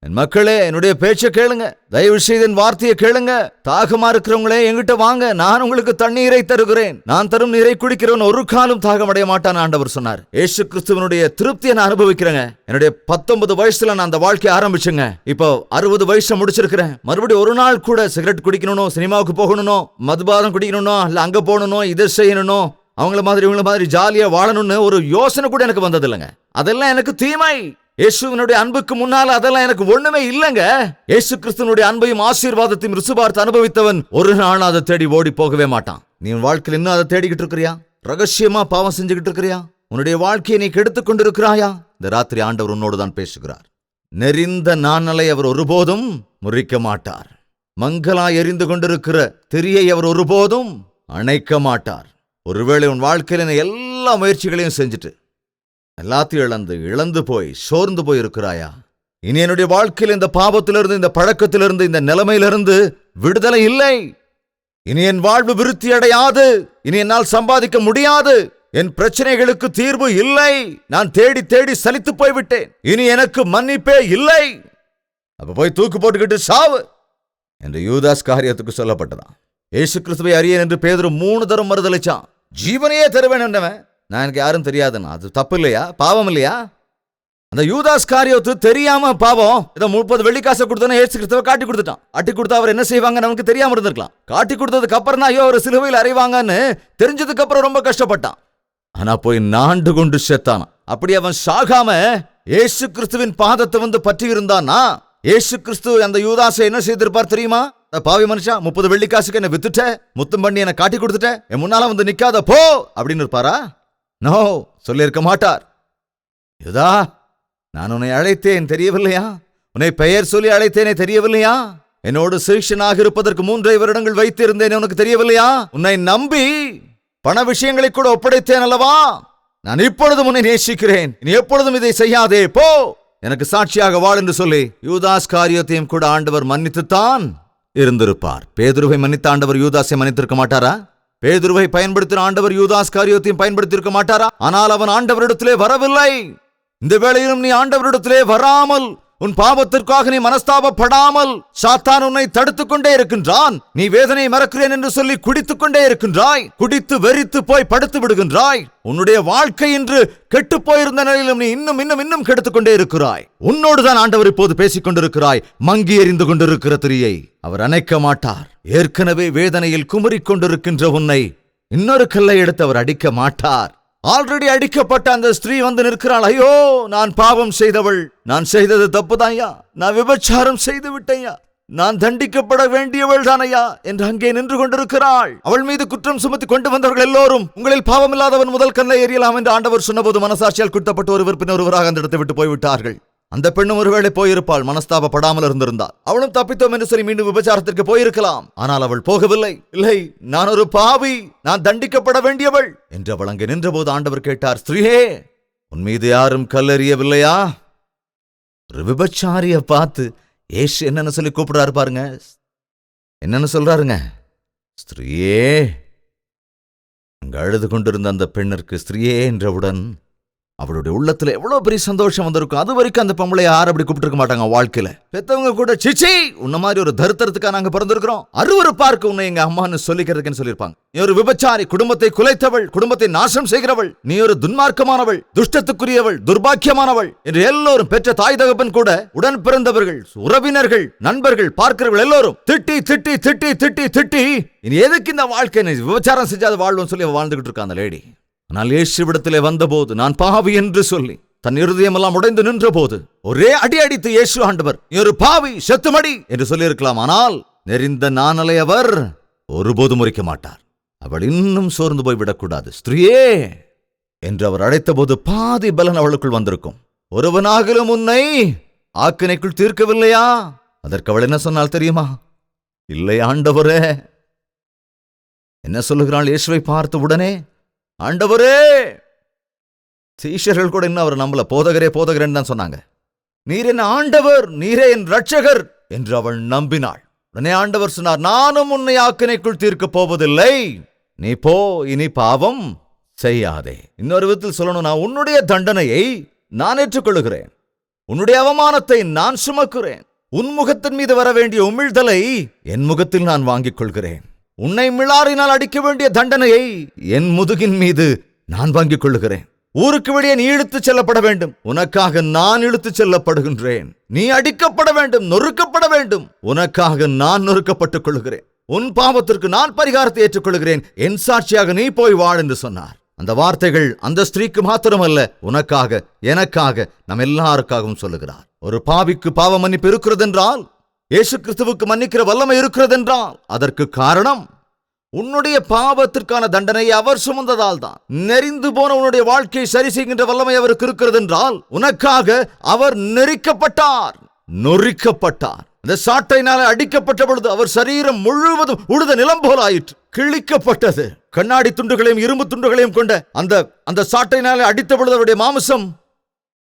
என் மக்களே, என்னுடைய பேச்சை கேளுங்க, தயவு செய்து என் வார்த்தையை கேளுங்க. தாகமா இருக்கிறவங்களே என்கிட்ட வாங்க, நான் உங்களுக்கு தண்ணீரை தருகிறேன். நான் தரும் நீரை குடிக்கிறவன் ஒரு காலம் தாகமடைய மாட்டான் ஆண்டவர் சொன்னார். இயேசு கிறிஸ்துவனுடைய திருப்தியை நான் அனுபவிக்கிறேங்க. என்னுடைய 19 வயசுல நான் அந்த வாழ்க்கையை ஆரம்பிச்சேங்க. இப்போ 60 வயசை முடிச்சிருக்கிறேன். மறுபடியும் ஒரு நாள் கூட சிகரெட் குடிக்கணும், சினிமாவுக்கு போகணும், மதுபானம் குடிக்கணும், இல்ல அங்க போகணும், இதை செய்யணும், அவங்கள மாதிரி இவங்கள மாதிரி ஜாலியா வாழணும்னு ஒரு யோசனை கூட எனக்கு வந்தது இல்லைங்க. அதெல்லாம் எனக்கு தீமை. இயேசுவினுடைய அன்புக்கு முன்னால அதெல்லாம் எனக்கு ஒண்ணுமே இல்லைங்க. இயேசு கிறிஸ்துவனுடைய அன்பையும் ஆசீர்வாதத்தையும் ருசுபார்த்து அனுபவித்தவன் ஒரு நாள் அதை தேடி ஓடி போகவே மாட்டான். நீ உன் வாழ்க்கையில் இன்னும் அதை தேடிக்கிட்டு இருக்கிறியா? ரகசியமா பாவம் செஞ்சுக்கிட்டு இருக்கிறியா? உன்னுடைய வாழ்க்கையை நீ கெடுத்துக் கொண்டிருக்கிறாயா? இந்த ராத்திரி ஆண்டவர் உன்னோடு தான் பேசுகிறார். நெறிந்த நாணலை அவர் ஒருபோதும் முறிக்க மாட்டார். மங்களா எரிந்து கொண்டிருக்கிற திரியை அவர் ஒருபோதும் அணைக்க மாட்டார். ஒருவேளை உன் வாழ்க்கையில எல்லா முயற்சிகளையும் செஞ்சுட்டு எல்லாத்தையும் இழந்து போய் சோர்ந்து போய் இருக்கிறாயா? இனி என்னுடைய வாழ்க்கையில் இந்த பாவத்திலிருந்து, இந்த பழக்கத்திலிருந்து, இந்த நிலைமையிலிருந்து விடுதலை இல்லை. இனி என் வாழ்வு விருத்தி அடையாது. இனி என்னால் சம்பாதிக்க முடியாது. என் பிரச்சனைகளுக்கு தீர்வு இல்லை. நான் தேடி தேடி சலித்து போய்விட்டேன். இனி எனக்கு மன்னிப்பே இல்லை. அப்ப போய் தூக்கு போட்டுக்கிட்டு சாவு. என்று யூதாஸ் காரியத்துக்கு சொல்லப்பட்டதான். இயேசு கிறிஸ்துவை அறியேன் என்று பேதுரு 3 தரம் மறுதலிச்சான். ஜீவனையே தருவேன் என்றவன் நான் எனக்கு யாரும் தெரியாதுன்னா அது தப்பு இல்லையா? பாவம் இல்லையா? அந்த யூதாஸ் காரியத்து தெரியாம பாவம் இதை 30 வெள்ளிக்காசை கொடுத்தோன்னு இயேசு கிறிஸ்துவை காட்டி கொடுத்துட்டான். காட்டி கொடுத்தா அவர் என்ன செய்வாங்க நமக்கு தெரியாம இருந்திருக்கலாம். காட்டி கொடுத்ததுக்கு அப்புறம் தான் ஐயோ ஒரு சிலுவையில் அறைவாங்கன்னு தெரிஞ்சதுக்கு அப்புறம் ரொம்ப கஷ்டப்பட்டான். ஆனா போய் நாண்டு கொண்டு செத்தானான். அப்படி அவன் சாகாம இயேசு கிறிஸ்துவின் பாதத்தை வந்து பற்றி இருந்தான்னா இயேசு கிறிஸ்து அந்த யூதாசை என்ன செய்திருப்பார் தெரியுமா? பாவி மனுஷா, 30 வெள்ளிக்காசுக்கு என்ன வித்துட்ட, முத்தம் பண்ணி என்ன காட்டி கொடுத்துட்ட, என் முன்னால வந்து நிக்காத போ அப்படின்னு இருப்பாரா? நோ, சொல்லியிருக்க மாட்டார். யூதா, நான் உன்னை அழைத்தேன் தெரியவில்லையா? உன்னை பெயர் சொல்லி அழைத்தேனே தெரியவில்லையா? என்னோடு சீஷனாக இருப்பதற்கு 3 வருடங்கள் வைத்திருந்தேன் உனக்கு தெரியவில்லையா? உன்னை நம்பி பண விஷயங்களை கூட ஒப்படைத்தேன் அல்லவா? நான் இப்பொழுதும் உன்னை நேசிக்கிறேன், நீ எப்பொழுதும் இதை செய்யாதே, போ, எனக்கு சாட்சியாக வாழ் என்று சொல்லி யூதாஸ் காரியத்தையும் கூட ஆண்டவர் மன்னித்துத்தான் இருந்திருப்பார். பேதுருவை மன்னித்த ஆண்டவர் யூதாஸை மன்னித்திருக்க மாட்டாரா? பேதுருவை பயன்படுத்தின ஆண்டவர் யூதாஸ் காரியத்தையும் பயன்படுத்தியிருக்க மாட்டாரா? ஆனால் அவன் ஆண்டவரிடத்திலே வரவில்லை. இந்த வேளையிலும் நீ ஆண்டவரிடத்திலே வராமல் உன் பாவத்திற்காக நீ மனஸ்தாபப்படாமல் சாத்தான் உன்னை தடுத்துக் கொண்டே இருக்கின்றான். நீ வேதனை மறக்கிறேன் என்று சொல்லி குடித்துக் கொண்டே இருக்கின்றாய். குடித்து வெறித்து போய் படுத்து விடுகின்றாய். உன்னுடைய வாழ்க்கை இன்று கெட்டு போயிருந்த நிலையிலும் நீ இன்னும் இன்னும் இன்னும் கெடுத்துக் கொண்டே இருக்கிறாய். உன்னோடுதான் ஆண்டவர் இப்போது பேசிக் கொண்டிருக்கிறாய். மங்கி எறிந்து கொண்டிருக்கிற திரியை அவர் அணைக்க மாட்டார். ஏற்கனவே வேதனையில் குமுறிக் கொண்டிருக்கின்ற உன்னை இன்னொரு கல்லை எடுத்து அவர் அடிக்க மாட்டார். ஆல்ரெடி அடிக்கப்பட்ட அந்த ஸ்திரீ வந்து நிற்கிறாள். ஐயோ, நான் பாவம் செய்தவள், நான் செய்தது தப்புதான்யா, நான் விபச்சாரம் செய்து விட்டேயா, நான் தண்டிக்கப்பட வேண்டியவள் தானையா என்று அங்கே நின்று கொண்டிருக்கிறாள். அவள் மீது குற்றம் சுமத்தி கொண்டு வந்தவர்கள் எல்லோரும் உங்களில் பாவம் இல்லாதவன் முதல் கல்லை எறியலாம் என்று ஆண்டவர் சொன்னபோது மனசாட்சியால் குற்றப்பட்டு ஒருவர் பின் ஒருவராக அந்த இடத்தை விட்டு போய்விட்டார்கள். அந்த பெண்ணும் ஒருவேளை போயிருப்பாள், மனஸ்தாபப்படாமல் இருந்திருந்தாள். அவளும் தப்பித்தோம் என்று சொல்லி மீண்டும் விபச்சாரத்திற்கு போயிருக்கலாம். ஆனால் அவள் போகவில்லை. இல்லை, நான் ஒரு பாவி, நான் தண்டிக்கப்பட வேண்டியவள் என்று அவள் அங்கே நின்றபோது ஆண்டவர் கேட்டார், ஸ்திரீயே, உன் மீது யாரும் கல்லெறியவில்லையா? ஒரு விபச்சாரிய பார்த்து ஏசு என்னன்னு சொல்லி கூப்பிடுறாரு பாருங்க. என்னன்னு சொல்றாருங்க? ஸ்திரீயே. அங்கு அழுது கொண்டிருந்த அந்த பெண்ணிற்கு ஸ்திரீயே என்றவுடன் அவளுடைய உள்ளத்துல எவ்வளவு பெரிய சந்தோஷம் வந்திருக்கும். அது வரைக்கும் அந்த பொம்பளை யாரும் அப்படி கூப்பிட்டு இருக்க மாட்டாங்க வாழ்க்கையில. பெத்தவங்க கூட சிச்சி உன்ன மாதிரி ஒரு தரித்திரத்துக்காக நாங்க பிறந்திருக்கிறோம், அருவருப்பார்க்கு உன்னை எங்க அம்மான்னு சொல்லிக்கிறதுக்குன்னு சொல்லியிருப்பாங்க. நீ ஒரு விபச்சாரி, குடும்பத்தை குலைத்தவள், குடும்பத்தை நாசம் செய்கிறவள், நீ ஒரு துன்மார்க்கமானவள், துஷ்டத்துக்குரியவள், துர்பாக்கியமானவள் என்று எல்லோரும், பெற்ற தாய் தகப்பன் கூட, உடன் பிறந்தவர்கள், உறவினர்கள், நண்பர்கள், பார்க்கிறவர்கள் எல்லோரும் திட்டி திட்டி திட்டி திட்டி திட்டி இனி எதுக்கு இந்த வாழ்க்கை, விபச்சாரம் செஞ்சாத வாழ்வோம் சொல்லி வாழ்ந்துகிட்டு இருக்கா அந்த லேடி. ஆனால் இயேசுவிடத்திலே வந்தபோது நான் பாவி என்று சொல்லி தன் இருதயமெல்லாம் உடைந்து நின்ற போது ஒரே அடி அடித்து இயேசு ஆண்டவர், நீ ஒரு பாவி, செத்துமடி என்று சொல்லியிருக்கலாம். ஆனால் நெறிந்த நாணலை அவர் ஒருபோதும் முறிக்க மாட்டார். அவள் இன்னும் சோர்ந்து போய்விடக்கூடாது. ஸ்திரீயே என்று அவர் அழைத்த போது பாதி பலன் அவளுக்குள் வந்திருக்கும். ஒருவனாகிலும் உன்னை ஆக்கினைக்குள் தீர்க்கவில்லையா? அதற்கு அவள் என்ன சொன்னால் தெரியுமா? இல்லை ஆண்டவரே. என்ன சொல்லுகிறாள் இயேசுவை பார்த்த உடனே? ஆண்டவரே. சீஷர்கள் கூட இன்னும் அவர் நம்மள போதகரே போதகரேன்னு தான் சொன்னாங்க. நீர் என் ஆண்டவர், நீரே என் ரட்சகர் என்று அவள் நம்பினாள். உடனே ஆண்டவர் சொன்னார், நானும் உன்னை ஆக்கினைக்குள் தீர்க்கப் போவதில்லை, நீ போ, இனி பாவம் செய்யாதே. இன்னொரு விதத்தில் சொல்லணும், நான் உன்னுடைய தண்டனையை நான் ஏற்றுக்கொள்கிறேன், உன்னுடைய அவமானத்தை நான் சுமக்கிறேன், உன் முகத்தின் மீது வர வேண்டிய உமிழ்தலை என் முகத்தில் நான் வாங்கிக் கொள்கிறேன், உன்னை மிளாரினால் அடிக்க வேண்டிய தண்டனையை என் முதுகின் மீது நான் வாங்கிக் கொள்ளுகிறேன். ஊருக்கு வெளியே நீ இழுத்துச் செல்லப்பட வேண்டும், உனக்காக நான் இழுத்துச் செல்லப்படுகின்றேன். நீ அடிக்கப்பட வேண்டும், நொறுக்கப்பட வேண்டும், உனக்காக நான் நொறுக்கப்பட்டுக் கொள்கிறேன். உன் பாவத்திற்கு நான் பரிகாரத்தை ஏற்றுக்கொள்கிறேன், என் சாட்சியாக நீ போய் வாழ் என்று சொன்னார். அந்த வார்த்தைகள் அந்த ஸ்திரீக்கு மாத்திரமல்ல, உனக்காக, எனக்காக, நம் எல்லாருக்காகவும் சொல்லுகிறார். ஒரு பாவிக்கு பாவ மன்னிப்பு இருக்கிறதென்றால், இயேசு கிறிஸ்துவுக்கு மன்னிக்கிற வல்லமை இருக்கிறதென்றால், அதற்கு காரணம் உன்னுடைய பாவத்திற்கான தண்டனையை அவர் சுமந்ததால் தான். நெறிந்து போன உன்னுடைய வாழ்க்கையை சரி செய்கின்ற வல்லமை அவருக்கு இருக்கிறது என்றால், உனக்காக அவர் நெரிக்கப்பட்டார், நொறுக்கப்பட்டார். அந்த சாட்டையினால அடிக்கப்பட்ட பொழுது அவர் சரீரம் முழுவதும் உழுத நிலம் போல ஆயிற்று, கிழிக்கப்பட்டது. கண்ணாடி துண்டுகளையும் இரும்பு துண்டுகளையும் கொண்ட அந்த சாட்டையினால அடித்த பொழுது அவருடைய மாமிசம்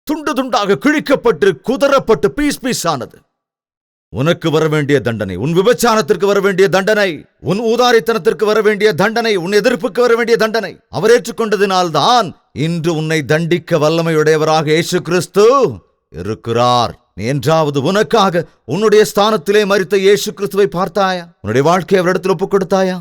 துண்டு துண்டாக கிழிக்கப்பட்டு குதறப்பட்டு பீஸ் பீஸ் ஆனது. உனக்கு வர வேண்டிய தண்டனை, உன் விபச்சாரத்திற்கு வர வேண்டிய தண்டனை, உன் ஊதாரித்தனத்திற்கு வர வேண்டிய தண்டனை, உன் எதிர்ப்புக்கு வர வேண்டிய தண்டனை அவர் ஏற்றுக்கொண்டதினால்தான் இன்று உன்னை தண்டிக்க வல்லமையுடையவராக இயேசு கிறிஸ்து இருக்கிறார். நீ என்றாவது உனக்காக உன்னுடைய ஸ்தானத்திலே மரித்த இயேசு கிறிஸ்துவை பார்த்தாயா? உன்னுடைய வாழ்க்கையை அவரிடத்தில் ஒப்புக் கொடுத்தாயா?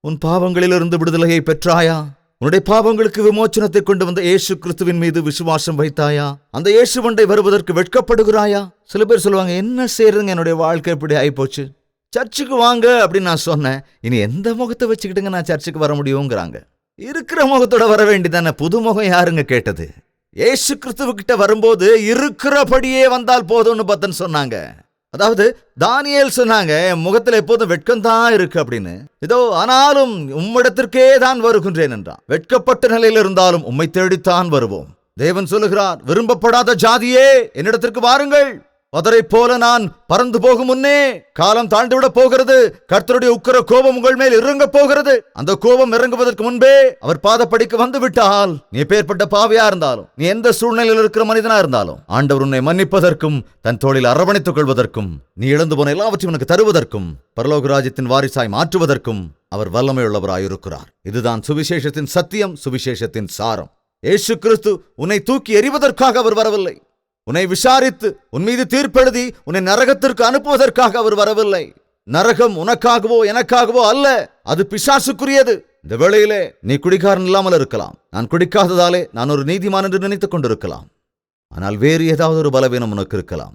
உன் பாவங்களிலிருந்து விடுதலையை பெற்றாயா? உன்னுடைய பாவங்களுக்கு விமோச்சனத்தை கொண்டு வந்த இயேசு கிறிஸ்துவின் மீது விசுவாசம் வைத்தாயா? அந்த இயேசுவண்டை வருவதற்கு வெட்கப்படுகிறாயா? சில பேர் சொல்லுவாங்க, என்ன செய்யறதுங்க, என்னுடைய வாழ்க்கை இப்படி ஆயிப்போச்சு, சர்ச்சுக்கு வாங்க அப்படின்னு நான் சொன்னேன், இனி எந்த முகத்தை வச்சுக்கிட்டுங்க நான் சர்ச்சுக்கு வர முடியுங்கிறாங்க. இருக்கிற முகத்தோட வர வேண்டிதானே, புது முகம் யாருங்க கேட்டது? இயேசு கிறிஸ்துவ வரும்போது இருக்கிறபடியே வந்தால் போதும்னு பத்தன் சொன்னாங்க. அதாவது தானியேல் சொன்னாங்க, என் முகத்துல எப்போதும் வெட்கம்தான் இருக்கு அப்படின்னு. இதோ ஆனாலும் உம்மிடத்திற்கே தான் வருகின்றேன் என்றான். வெட்கப்பட்ட நிலையில் இருந்தாலும் உம்மை தேடித்தான் வருவோம். தேவன் சொல்லுகிறார், விரும்பப்படாத ஜாதியே என்னிடத்திற்கு வாருங்கள், பதரை போல நான் பறந்து போகும் முன்னே காலம் தாழ்ந்துவிட போகிறது. கர்த்தருடைய உக்கிர கோபம் உங்கள் மேல் இறங்க போகிறது. அந்த கோபம் இறங்குவதற்கு முன்பே அவர் பாதப்படிக்கு வந்து விட்டால், நீ பேர்பட்ட பாவியா இருந்தாலும், நீ எந்த சூழ்நிலையில் இருக்கிற மனிதனா இருந்தாலும், ஆண்டவர் உன்னை மன்னிப்பதற்கும் தன் தோளில் அரவணைத்துக் கொள்வதற்கும், நீ இழந்து போன எல்லாவற்றையும் உனக்கு தருவதற்கும், பரலோக ராஜ்யத்தின் வாரிசாய் மாற்றுவதற்கும் அவர் வல்லமையுள்ளவராயிருக்கிறார். இதுதான் சுவிசேஷத்தின் சத்தியம், சுவிசேஷத்தின் சாரம். இயேசு கிறிஸ்து உன்னை தூக்கி எறிவதற்காக அவர் வரவில்லை. உன்னை விசாரித்து உன் மீது தீர்ப்பெழுதி உன்னை நரகத்திற்கு அனுப்புவதற்காக அவர் வரவில்லை. நரகம் உனக்காகவோ எனக்காகவோ அல்ல, அது பிசாசுக்குரியது. இந்த வேளையிலே நீ குடிகாரன் இல்லாமல் இருக்கலாம். நான் குடிக்காததாலே நான் ஒரு நீதிமான் என்று நினைத்துக் கொண்டிருக்கலாம். ஆனால் வேறு ஏதாவது ஒரு பலவீனம் உனக்கு இருக்கலாம்.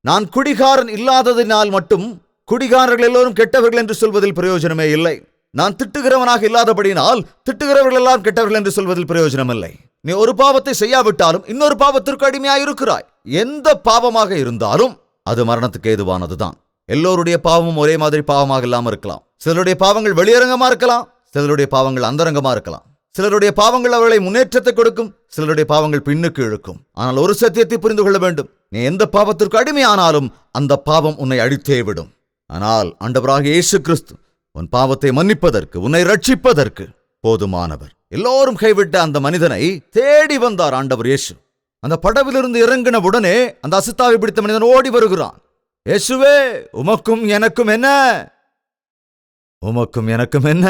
நான் குடிகாரன் இல்லாததினால் மட்டும் குடிகாரர்கள் எல்லோரும் கெட்டவர்கள் என்று சொல்வதில் பிரயோஜனமே இல்லை. நான் திட்டுகிறவனாக இல்லாதபடினால் திட்டுகிறவர்கள் எல்லாம் கெட்டவர்கள் என்று சொல்வதில் பிரயோஜனம் இல்லை. நீ ஒரு பாவத்தை செய்யாவிட்டாலும் இன்னொரு பாவத்திற்கு அடிமையாயிருக்கிறாய். எந்த பாவமாக இருந்தாலும் அது மரணத்துக்கு ஏதுவானதுதான். எல்லோருடைய பாவமும் ஒரே மாதிரி பாவமாக இல்லாமல் இருக்கலாம். சிலருடைய பாவங்கள் வெளியரங்கமா இருக்கலாம், சிலருடைய பாவங்கள் அந்தரங்கமா இருக்கலாம். சிலருடைய பாவங்கள் அவர்களை முன்னேற்றத்தை கொடுக்கும், சிலருடைய பாவங்கள் பின்னுக்கு இழுக்கும். ஆனால் ஒரு சத்தியத்தை புரிந்து கொள்ள வேண்டும், நீ எந்த பாவத்திற்கு அடிமையானாலும் அந்த பாவம் உன்னை அழித்தே விடும். ஆனால் ஆண்டவராகிய இயேசு கிறிஸ்து உன் பாவத்தை மன்னிப்பதற்கு, உன்னை ரட்சிப்பதற்கு போதுமானவர். எல்லோரும் கைவிட்ட அந்த மனிதனை தேடி வந்தார் ஆண்டவர் இயேசு. அந்த படவிலிருந்து இறங்கின உடனே அந்த அசுத்தாவை பிடித்த மனிதன் ஓடி வருகிறான். இயேசுவே, உமக்கும் எனக்கும் என்ன? உமக்கும் எனக்கும் என்ன?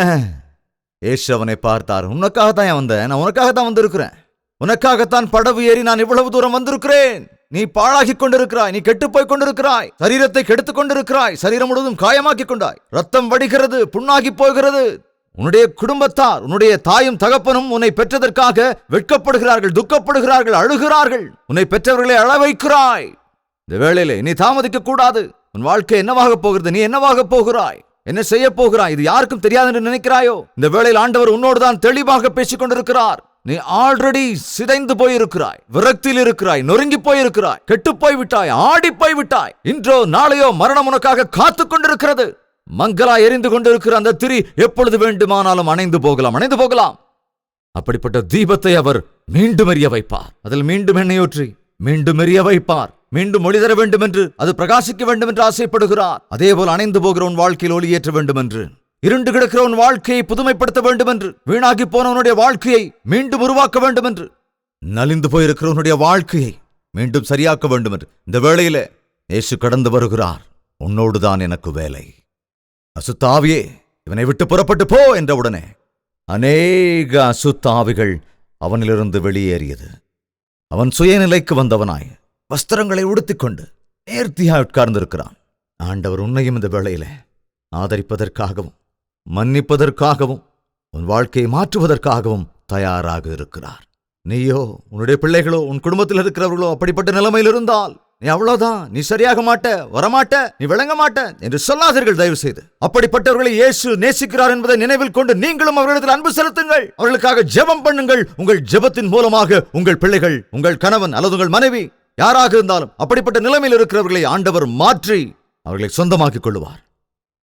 இயேசு அவனை பார்த்தார். உனக்காகத்தான் வந்தேன், நான் உனக்காகத்தான் வந்திருக்கிறேன். உனக்காகத்தான் படவு ஏறி நான் இவ்வளவு தூரம் வந்திருக்கிறேன். நீ பாழாகி கொண்டிருக்கிறாய், நீ கெட்டுப்போய் கொண்டிருக்கிறாய், சரீரத்தை கெடுத்துக் கொண்டிருக்கிறாய், சரீரம் முழுவதும் காயமாக்கி கொண்டாய், ரத்தம் வடிகிறது, புண்ணாகி போகிறது. உன்னுடைய குடும்பத்தார், உன்னுடைய தாயும் தகப்பனும் உன்னை பெற்றதற்காக வெட்கப்படுகிறார்கள், துக்கப்படுகிறார்கள், அழுகிறார்கள். உன்னை பெற்றவர்களை அழ வைக்கிறாய். இந்த வேளையிலே நீ தாமதிக்க கூடாது. உன் வாழ்க்கை என்னவாக போகிறது? நீ என்னவாக போகிறாய்? என்ன செய்ய போகிறாய்? இது யாருக்கும் தெரியாது என்று நினைக்கிறாயோ? இந்த வேளையில் ஆண்டவர் உன்னோடு தான் தெளிவாக பேசிக் கொண்டிருக்கிறார். நீ ஆல்ரெடி சிதைந்து போயிருக்கிறாய், விரக்தியில் இருக்கிறாய், நொறுங்கி போயிருக்கிறாய், கெட்டு போய் விட்டாய், ஆடி போய் விட்டாய். இன்றோ நாளையோ மரணம் உனக்காக காத்து கொண்டிருக்கிறது. மங்களா எரிந்து கொண்டிருக்கிற அந்த திரி எப்பொழுது வேண்டுமானாலும் அணைந்து போகலாம். அப்படிப்பட்ட தீபத்தை அவர் மீண்டும் எரிய வைப்பார். அதில் மீண்டும் எண்ணெயூற்றி மீண்டும் எரிய வைப்பார். மீண்டும் ஒளி தர வேண்டும் என்று, அது பிரகாசிக்க வேண்டும் என்று ஆசைப்படுகிறார். அதேபோல் அணைந்து போகிற உன் வாழ்க்கையில் ஒளி ஏற்ற வேண்டும் என்று, இருண்டு கிடக்கிற உன் வாழ்க்கையை புதுமைப்படுத்த வேண்டும் என்று, வீணாகி போனவனுடைய வாழ்க்கையை மீண்டும் உருவாக்க வேண்டும் என்று, நலிந்து போயிருக்கிறவனுடைய வாழ்க்கையை மீண்டும் சரியாக்க வேண்டும் என்று இந்த வேளையில இயேசு கடந்து வருகிறார். உன்னோடுதான் எனக்கு வேலை. அசுத்தாவியே, இவனை விட்டு புறப்பட்டு போ என்றவுடனே அநேக அசுத்தாவிகள் அவனிலிருந்து வெளியேறியது. அவன் சுயநிலைக்கு வந்தவனாய் வஸ்திரங்களை உடுத்திக்கொண்டு நேர்த்தியாய் உட்கார்ந்திருக்கிறான். ஆண்டவர் உன்னையும் இந்த வேளையில ஆதரிப்பதற்காகவும் மன்னிப்பதற்காகவும் உன் வாழ்க்கையை மாற்றுவதற்காகவும் தயாராக இருக்கிறார். நீயோ, உன்னுடைய பிள்ளைகளோ, உன் குடும்பத்தில் இருக்கிறவர்களோ அப்படிப்பட்ட நிலைமையில் இருந்தால், நீ அவ்வளவுதான், நீ சரியாக மாட்ட, வரமாட்ட, நீ விளங்க மாட்ட என்று சொல்லாதீர்கள் தயவு செய்து. அப்படிப்பட்டவர்களை இயேசு நேசிக்கிறார் என்பதை நினைவில் கொண்டு நீங்களும் அவர்களிடத்தில் அன்பு செலுத்துங்கள். அவர்களுக்காக ஜெபம் பண்ணுங்கள். உங்கள் ஜெபத்தின் மூலமாக உங்கள் பிள்ளைகள், உங்கள் கணவன் அல்லது உங்கள் மனைவி யாராக இருந்தாலும் அப்படிப்பட்ட நிலைமையில் இருக்கிறவர்களை ஆண்டவர் மாற்றி அவர்களை சொந்தமாக்கிக் கொள்ளுவார்.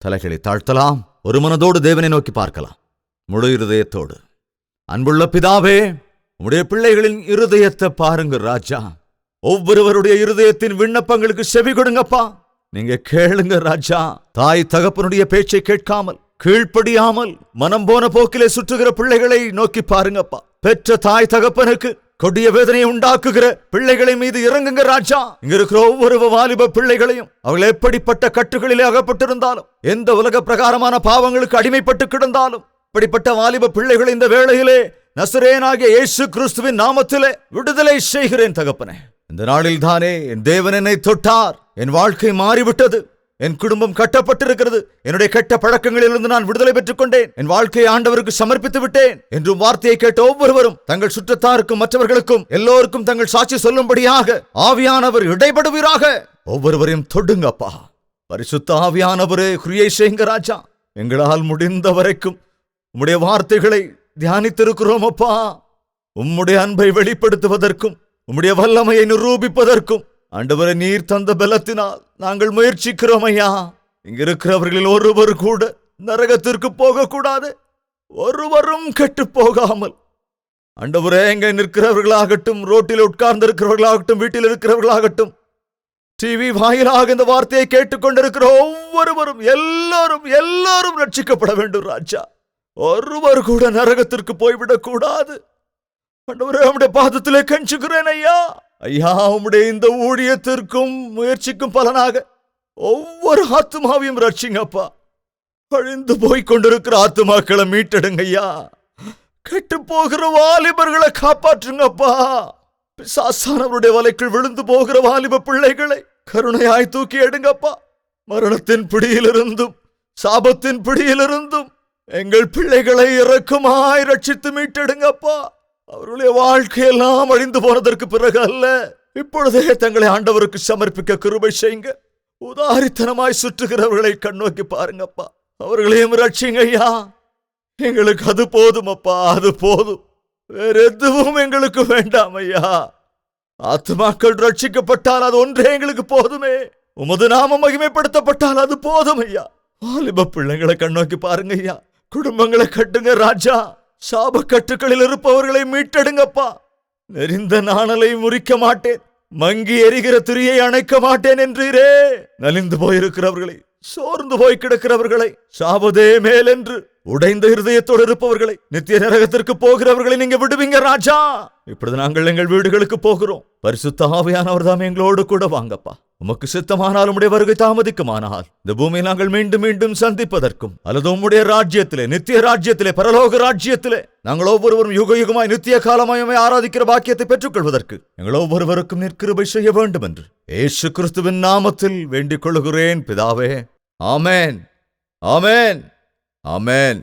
தலைகளை தாழ்த்தலாம், ஒரு மனதோடு தேவனை நோக்கி பார்க்கலாம், முழு இருதயத்தோடு. அன்புள்ள பிதாவே, உம்முடைய பிள்ளைகளின் இருதயத்தை பாருங்க ராஜா. ஒவ்வொருவருடைய இருதயத்தின் விண்ணப்பங்களுக்கு செவி கொடுங்கப்பா. நீங்க கேளுங்க ராஜா. தாய் தகப்பனுடைய பேச்சை கேட்காமல், கீழ்ப்படியாமல் மனம் போன போக்கிலே சுற்றுகிற பிள்ளைகளை நோக்கி பாருங்கப்பா. பெற்ற தாய் தகப்பனுக்கு கொடிய வேதனையை உண்டாக்குகிற பிள்ளைகளை மீது இறங்குங்க ராஜா. இங்க இருக்கிற ஒவ்வொரு வாலிப பிள்ளைகளையும், அவர்கள் எப்படிப்பட்ட கட்டுகளிலே அகப்பட்டிருந்தாலும், எந்த உலக பிரகாரமான பாவங்களுக்கு அடிமைப்பட்டு கிடந்தாலும், இப்படிப்பட்ட வாலிப பிள்ளைகளை இந்த வேளையிலே நசரேயனாகிய இயேசு கிறிஸ்துவின் நாமத்திலே விடுதலை செய்கிறேன் தகப்பனே. இந்த நாளில் தானே என் தேவன் என்னை தொட்டார். என் வாழ்க்கை மாறிவிட்டது. என் குடும்பம் கட்டப்பட்டிருக்கிறது. என்னுடைய கெட்ட பழக்கங்களிலிருந்து நான் விடுதலை பெற்றுக் கொண்டேன். என் வாழ்க்கையை ஆண்டவருக்கு சமர்ப்பித்து விட்டேன் என்றும் வார்த்தையை கேட்ட ஒவ்வொருவரும் தங்கள் சுற்றத்தாருக்கும் மற்றவர்களுக்கும் எல்லோருக்கும் தங்கள் சாட்சி சொல்லும்படியாக ஆவியானவர் இடைபடுவீராக. ஒவ்வொருவரையும் தொடுங்கப்பா. பரிசுத்த ஆவியானவரே கிரியை செய்யுங்க ராஜா. எங்களால் முடிந்த வரைக்கும் உம்முடைய வார்த்தைகளை தியானித்திருக்கிறோம் அப்பா. உம்முடைய அன்பை வெளிப்படுத்துவதற்கும் உம்முடைய வல்லமையை நிரூபிப்பதற்கும் ஆண்டவரை நீர் தந்த பலத்தினால் நாங்கள் முயற்சிக்கிறோம் ஐயா. இங்கிருக்கிறவர்களில் ஒருவர் கூட நரகத்திற்கு போகக்கூடாது. ஒருவரும் கெட்டு போகாமல் ஆண்டவரே, எங்க நிற்கிறவர்களாகட்டும், ரோட்டில் உட்கார்ந்திருக்கிறவர்களாகட்டும், வீட்டில் இருக்கிறவர்களாகட்டும், டிவி வாயிலாக இந்த வார்த்தையை கேட்டுக்கொண்டிருக்கிற ஒவ்வொருவரும் எல்லாரும் ரட்சிக்கப்பட வேண்டும் ராஜா. ஒருவர் கூட நரகத்திற்கு போய்விடக் கூடாது. ஆண்டவரே, உம்முடைய பாதத்திலே கெஞ்சுகிறேன் ஐயா. ஐயா, உம்முடைய இந்த ஊழியத்திற்கும் முயற்சிக்கும் பலனாக ஒவ்வொரு ஆத்துமாவையும் ரட்சிங்கப்பா. அழிந்து போய் கொண்டிருக்கிற ஆத்துமாக்களை மீட்டெடுங்க ஐயா. கெட்டு போகிற வாலிபர்களை காப்பாற்றுங்கப்பா. பிசாசானவருடைய வலைக்குள் விழுந்து போகிற வாலிப பிள்ளைகளை கருணையாய் தூக்கி எடுங்கப்பா. மரணத்தின் பிடியிலிருந்தும் சாபத்தின் பிடியிலிருந்தும் எங்கள் பிள்ளைகளை இரக்கமாய் ரட்சித்து மீட்டெடுங்கப்பா. அவருடைய வாழ்க்கையெல்லாம் அழிந்து போனதற்கு பிறகு அல்ல, இப்பொழுதே தங்களை ஆண்டவருக்கு சமர்ப்பிக்க கிருபை செய்யுங்க. உதாரித்தனமாய் சுற்றுகிறவர்களை கண்ணோக்கி பாருங்கப்பா. அவர்களையும் ரட்சிங்க ஐயா. எங்களுக்கு அது போதும் அப்பா, அது போதும். வேற எதுவும் எங்களுக்கு வேண்டாம் ஐயா. ஆத்துமாக்கள் ரட்சிக்கப்பட்டால் அது ஒன்றே எங்களுக்கு போதுமே. உமது நாமம் மகிமைப்படுத்தப்பட்டால் அது போதும் ஐயா. வாலிப பிள்ளைங்களை கண்ணோக்கி பாருங்க ஐயா. குடும்பங்களை கட்டுங்க ராஜா. சாப கட்டுக்களில் இருப்பவர்களை மீட்டெடுங்கப்பா. நெறிந்த நாணலை முறிக்க மாட்டேன், மங்கி எரிகிற திரியை அணைக்க மாட்டேன் என்றீரே. நலிந்து போயிருக்கிறவர்களை, சோர்ந்து போய் கிடக்கிறவர்களை, சாபதே மேல் என்று உடைந்த இருதயத்தோடு இருப்பவர்களை, நித்திய நரகத்திற்கு போகிறவர்களை நீங்க விடுவீங்க ராஜா. இப்பொழுது நாங்கள் எங்கள் வீடுகளுக்கு போகிறோம். பரிசுத்த ஆவியானவர் தாம் எங்களோடு கூட வாங்கப்பா. உமக்கு சித்தமானால் உம்முடைய வருகை தாமதிக்குமானால் இந்த பூமியை நாங்கள் மீண்டும் மீண்டும் சந்திப்பதற்கும் அல்லது உம்முடைய ராஜ்யத்திலே, நித்திய ராஜ்யத்திலே, பரலோக ராஜ்யத்திலே நாங்கள் ஒவ்வொருவரும் யுக யுகமாய் நித்திய காலமாயுமே ஆராதிக்கிற பாக்கியத்தை பெற்றுக் கொள்வதற்கு எங்கள் ஒவ்வொருவருக்கும் நிற்கிருபை செய்ய வேண்டும் என்று இயேசு கிறிஸ்துவின் நாமத்தில் வேண்டிக் கொள்கிறேன் பிதாவே. ஆமென், ஆமென், ஆமென்.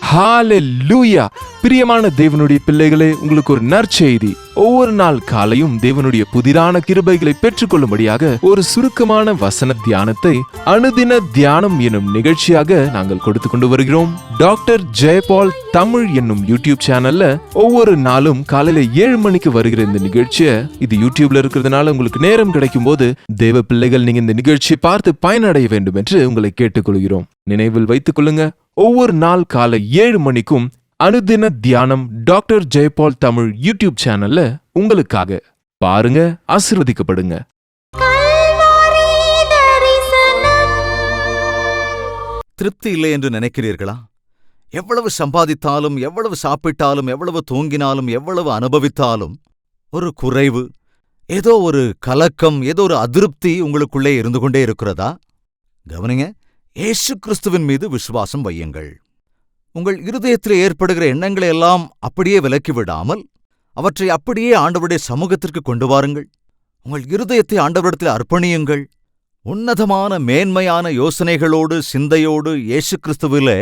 ஹalleluya. பிரியமான தேவனுடைய பிள்ளைகளே, உங்களுக்கு ஒரு நற்செய்தி. ஒவ்வொரு நாள் காலையும் தேவனுடைய புதிரான கிருபைகளை பெற்றுக்கொள்ளும்படியாக ஒரு சுருக்கமான வசன தியானத்தை அனுதின தியானம் என்னும் நிகழ்ச்சியாக நாங்கள் கொடுத்து கொண்டு வருகிறோம். டாக்டர் ஜெயபால் தமிழ் என்னும் யூடியூப் சேனல்ல ஒவ்வொரு நாளும் காலையில 7 மணிக்கு வருகிற இந்த நிகழ்ச்சியை, இது யூடியூப்ல இருக்கிறதுனால உங்களுக்கு நேரம் கிடைக்கும் போது தேவ பிள்ளைகள் நீங்க இந்த நிகழ்ச்சியை பார்த்து பயனடைய வேண்டும் என்று உங்களை கேட்டுக்கொள்கிறோம். நினைவில் வைத்துக் கொள்ளுங்க, ஒவ்வொரு நாள் காலை 7 மணிக்கும் அனுதின தியானம் டாக்டர் ஜெயபால் தமிழ் யூடியூப் சேனல்ல உங்களுக்காக பாருங்க, ஆசீர்வதிக்கப்படுங்க. திருப்தி இல்லை என்று நினைக்கிறீர்களா? எவ்வளவு சம்பாதித்தாலும், எவ்வளவு சாப்பிட்டாலும், எவ்வளவு தூங்கினாலும், எவ்வளவு அனுபவித்தாலும் ஒரு குறைவு, ஏதோ ஒரு கலக்கம், ஏதோ ஒரு அதிருப்தி உங்களுக்குள்ளே இருந்து கொண்டே இருக்கிறதா? கவனிங்க, இயேசு கிறிஸ்துவின் மீது விசுவாசம் வையுங்கள். உங்கள் இருதயத்தில் ஏற்படுகிற எண்ணங்களை எல்லாம் அப்படியே விலக்கிவிடாமல் அவற்றை அப்படியே ஆண்டவருடைய சமூகத்திற்கு கொண்டு வாருங்கள். உங்கள் இருதயத்தை ஆண்டவரிடத்தில் அர்ப்பணியுங்கள். உன்னதமான மேன்மையான யோசனைகளோடு, சிந்தையோடு இயேசு கிறிஸ்துவிலே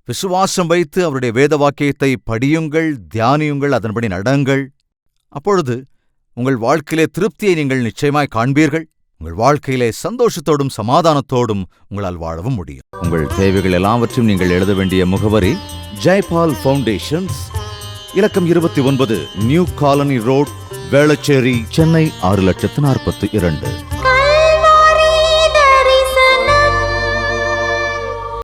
விசுவாசம் வைத்து அவருடைய வேத வாக்கியத்தை படியுங்கள், தியானியுங்கள், அதன்படி நடங்கள். அப்பொழுது உங்கள் வாழ்க்கையிலே திருப்தியை நீங்கள் நிச்சயமாய் காண்பீர்கள். உங்கள் வாழ்க்கையிலே சந்தோஷத்தோடும் சமாதானத்தோடும் உங்களால் வாழவும் முடியும். உங்கள் தேவைகள் எல்லாவற்றையும் நீங்கள் எழுத வேண்டிய முகவரி ஜெயபால் ஃபவுண்டேஷன்ஸ், இலக்கம் 29, new colony road, Velachery, Chennai 6,42,00,000.